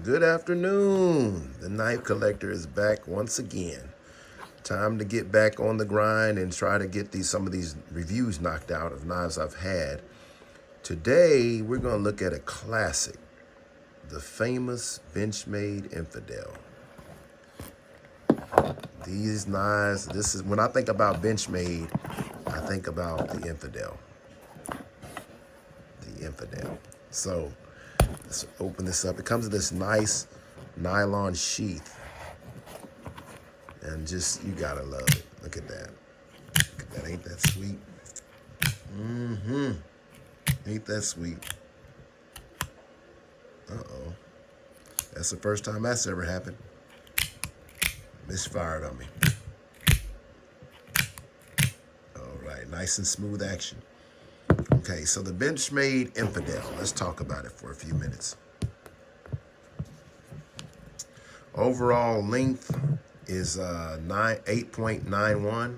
Good afternoon. The knife collector is back once again. Time to get back on the grind and try to get some of these reviews knocked out of knives I've had. Today, we're going to look at a classic, the famous Benchmade Infidel. These knives, when I think about Benchmade, I think about the Infidel. The Infidel. So, let's open this up. It comes with this nice nylon sheath. And you gotta love it. Look at that. Look at that. Ain't that sweet? Ain't that sweet? Uh-oh. That's the first time that's ever happened. Misfired on me. All right, nice and smooth action. Okay, so the Benchmade Infidel. Let's talk about it for a few minutes. Overall length is 8.91.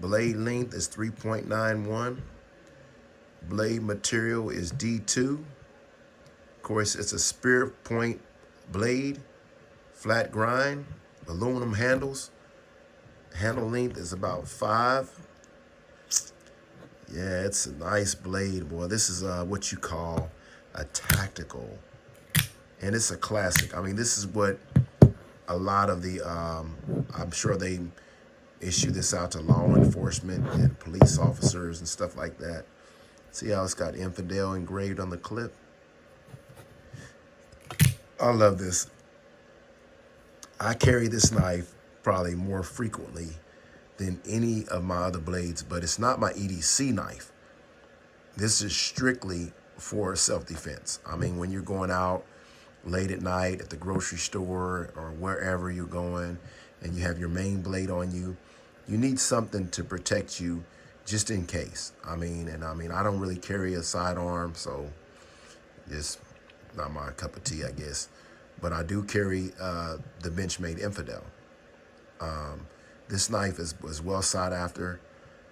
Blade length is 3.91. Blade material is D2. Of course, it's a spear point blade, flat grind, aluminum handles. Handle length is about 5. Yeah, it's a nice blade, boy. This is what you call a tactical. And it's a classic. I mean, this is what a lot of the, I'm sure they issue this out to law enforcement and police officers and stuff like that. See how it's got Infidel engraved on the clip? I love this. I carry this knife probably more frequently than any of my other blades, but it's not my EDC knife. This is strictly for self-defense. I mean, when you're going out late at night at the grocery store or wherever you're going and you have your main blade on you, you need something to protect you just in case. I mean, I don't really carry a sidearm, so it's not my cup of tea, I guess. But I do carry the Benchmade Infidel. This knife was well sought after.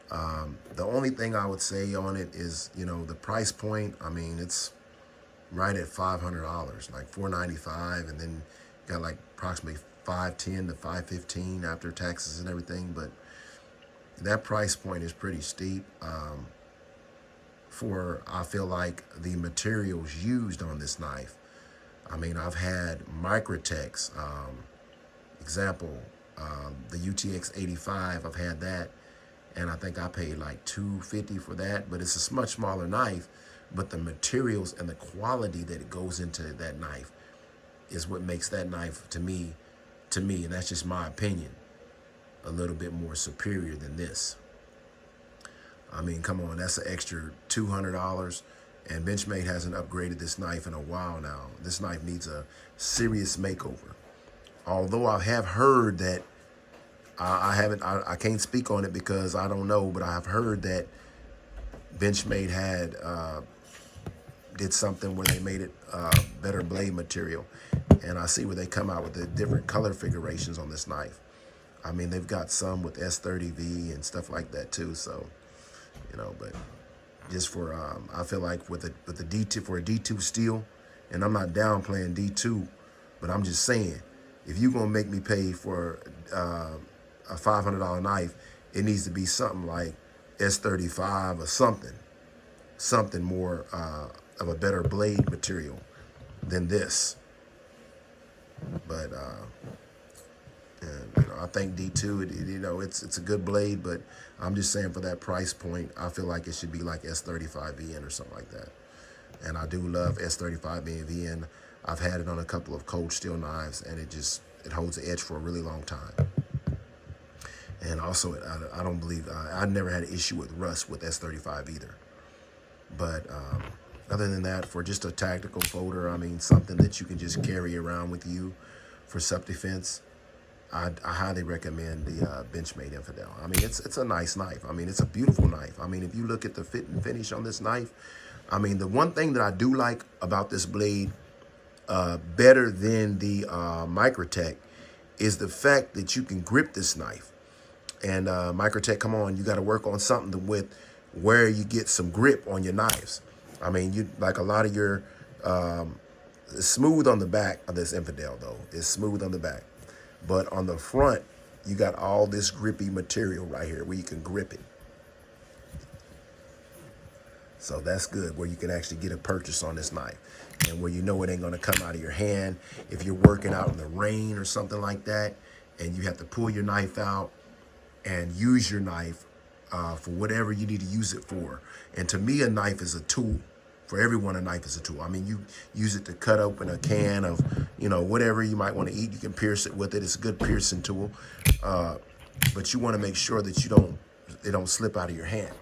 The only thing I would say on it is, the price point. I mean, it's right at $500, like $495, and then got like approximately $510 to $515 after taxes and everything. But that price point is pretty steep I feel like the materials used on this knife. I mean, I've had Microtex, example, the UTX 85, I've had that, and I think I paid like $250 for that, but it's a much smaller knife, but the materials and the quality that it goes into that knife is what makes that knife, to me, and that's just my opinion, a little bit more superior than this. I mean, come on, that's an extra $200, and Benchmade hasn't upgraded this knife in a while now. This knife needs a serious makeover. Although I have heard that, I can't speak on it because I don't know, but I have heard that Benchmade did something where they made it better blade material. And I see where they come out with the different color figurations on this knife. I mean, they've got some with S30V and stuff like that too. So, but just for, I feel like with the D2, for a D2 steel, and I'm not downplaying D2, but I'm just saying, if you're gonna make me pay for a $500 knife, it needs to be something like S35 or something more of a better blade material than this. But I think D2, it's a good blade, but I'm just saying for that price point, I feel like it should be like S35 VN or something like that. And I do love S35 VN. I've had it on a couple of cold steel knives, and it holds the edge for a really long time. And also, I don't believe, I never had an issue with rust with S35 either. But other than that, for just a tactical folder, I mean, something that you can just carry around with you for self-defense, I highly recommend the Benchmade Infidel. I mean, it's a nice knife. I mean, it's a beautiful knife. I mean, if you look at the fit and finish on this knife, I mean, the one thing that I do like about this blade, better than the Microtech, is the fact that you can grip this knife. And Microtech, come on, you got to work on something with where you get some grip on your knives. I mean, like a lot of your It's smooth on the back of this Infidel though. It's smooth on the back. But on the front, you got all this grippy material right here where you can grip it. So that's good, where you can actually get a purchase on this knife and where you know it ain't gonna come out of your hand. If you're working out in the rain or something like that, and you have to pull your knife out and use your knife for whatever you need to use it for. And to me, a knife is a tool. For everyone, a knife is a tool. I mean, you use it to cut open a can of, whatever you might want to eat. You can pierce it with it. It's a good piercing tool. But you want to make sure that it don't slip out of your hand.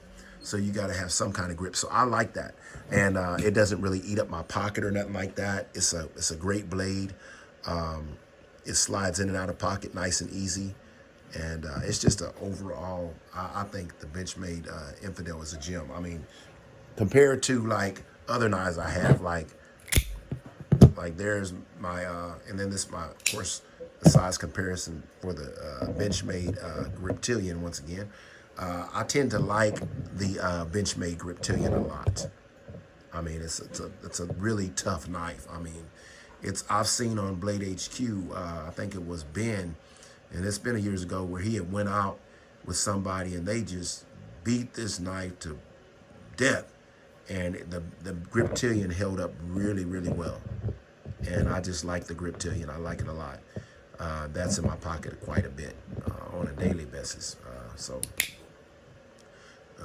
So you got to have some kind of grip. So I like that. And it doesn't really eat up my pocket or nothing like that. It's a great blade. It slides in and out of pocket nice and easy. And it's just an overall, I think the Benchmade Infidel is a gem. I mean, compared to like other knives I have, like there's my, and then this my, of course, the size comparison for the Benchmade Griptilian once again. I tend to like the Benchmade Griptilian a lot. I mean, it's a really tough knife. I mean, I've seen on Blade HQ, I think it was Ben, and it's been years ago, where he had went out with somebody and they just beat this knife to death. And the Griptilian held up really, really well. And I just like the Griptilian. I like it a lot. That's in my pocket quite a bit on a daily basis. So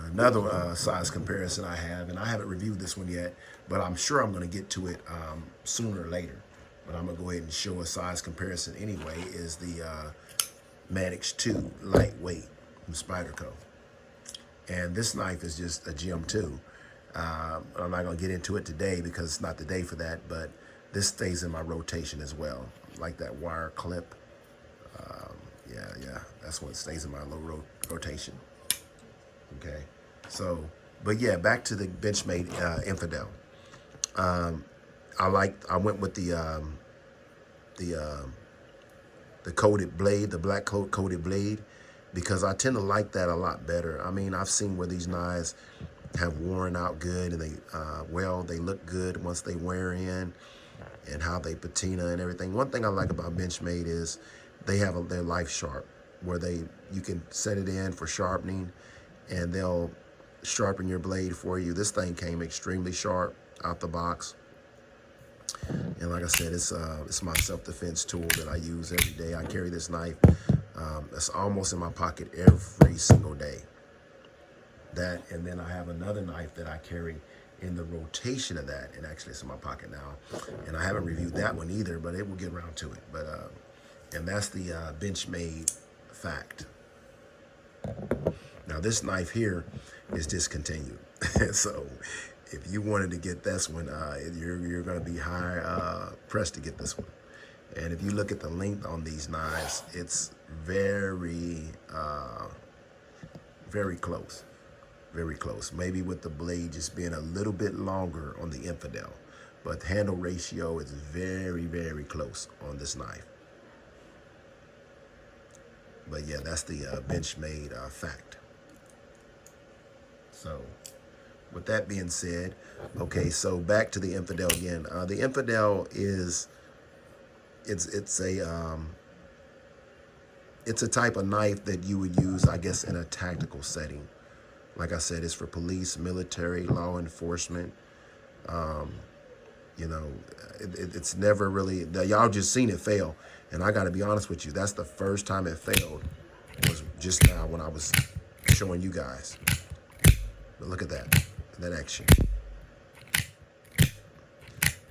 another size comparison I have, and I haven't reviewed this one yet, but I'm sure I'm going to get to it sooner or later. But I'm going to go ahead and show a size comparison anyway, is the Maddox 2 Lightweight from Spyderco. And this knife is just a gem too. I'm not going to get into it today because it's not the day for that, but this stays in my rotation as well. Like that wire clip. Yeah, that's what stays in my low rotation. Okay, so, but yeah, back to the Benchmade Infidel. I went with the coated blade, the black coated blade, because I tend to like that a lot better. I mean, I've seen where these knives have worn out good, and they look good once they wear in, and how they patina and everything. One thing I like about Benchmade is they have their life sharp, where you can set it in for sharpening, and they'll sharpen your blade for you. This thing came extremely sharp out the box. And like I said, it's my self-defense tool that I use every day. I carry this knife. It's almost in my pocket every single day. That, and then I have another knife that I carry in the rotation of that, and actually it's in my pocket now. And I haven't reviewed that one either, but it will get around to it. But and that's the Benchmade Fact. Now this knife here is discontinued. So if you wanted to get this one, you're going to be high pressed to get this one. And if you look at the length on these knives, it's very, very close. Very close. Maybe with the blade just being a little bit longer on the Infidel. But the handle ratio is very, very close on this knife. But yeah, that's the Benchmade Fact. So with that being said, okay, so back to the Infidel again. The Infidel is, it's a type of knife that you would use, I guess, in a tactical setting. Like I said, it's for police, military, law enforcement. It's never really, y'all just seen it fail. And I got to be honest with you, that's the first time it failed, was just now when I was showing you guys. But look at that action.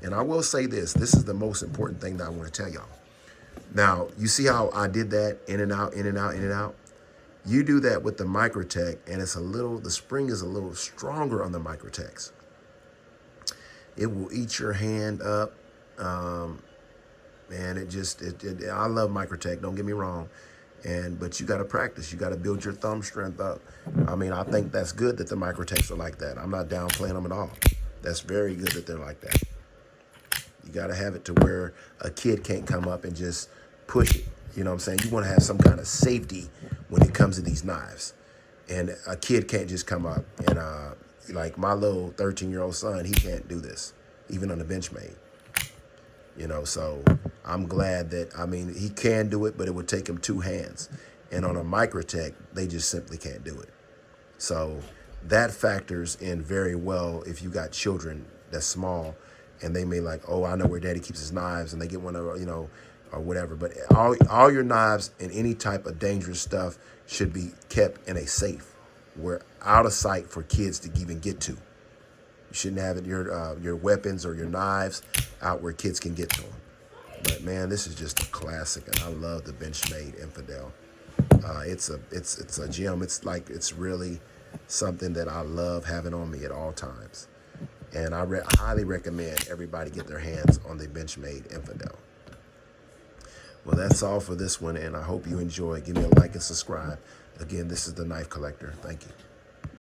And I will say this is the most important thing that I want to tell y'all. Now, you see how I did that in and out, in and out, in and out? You do that with the Microtech, and the spring is a little stronger on the Microtechs. It will eat your hand up. And I love Microtech, don't get me wrong. But you got to practice. You got to build your thumb strength up. I mean, I think that's good that the Microtechs are like that. I'm not downplaying them at all. That's very good that they're like that. You got to have it to where a kid can't come up and just push it. You know what I'm saying? You want to have some kind of safety when it comes to these knives. And a kid can't just come up and, like my little 13-year-old son, he can't do this, even on the Benchmade. You know, so I'm glad that, I mean, he can do it, but it would take him two hands. And on a Microtech, they just simply can't do it. So that factors in very well if you got children that's small and they may like, oh, I know where daddy keeps his knives, and they get one of, you know, or whatever. But all your knives and any type of dangerous stuff should be kept in a safe where out of sight for kids to even get to. You shouldn't have it, your weapons or your knives out where kids can get to them. But man, this is just a classic, and I love the Benchmade Infidel. It's a gem. It's really something that I love having on me at all times. And I highly recommend everybody get their hands on the Benchmade Infidel. Well, that's all for this one, and I hope you enjoy. Give me a like and subscribe. Again, this is the Knife Collector. Thank you.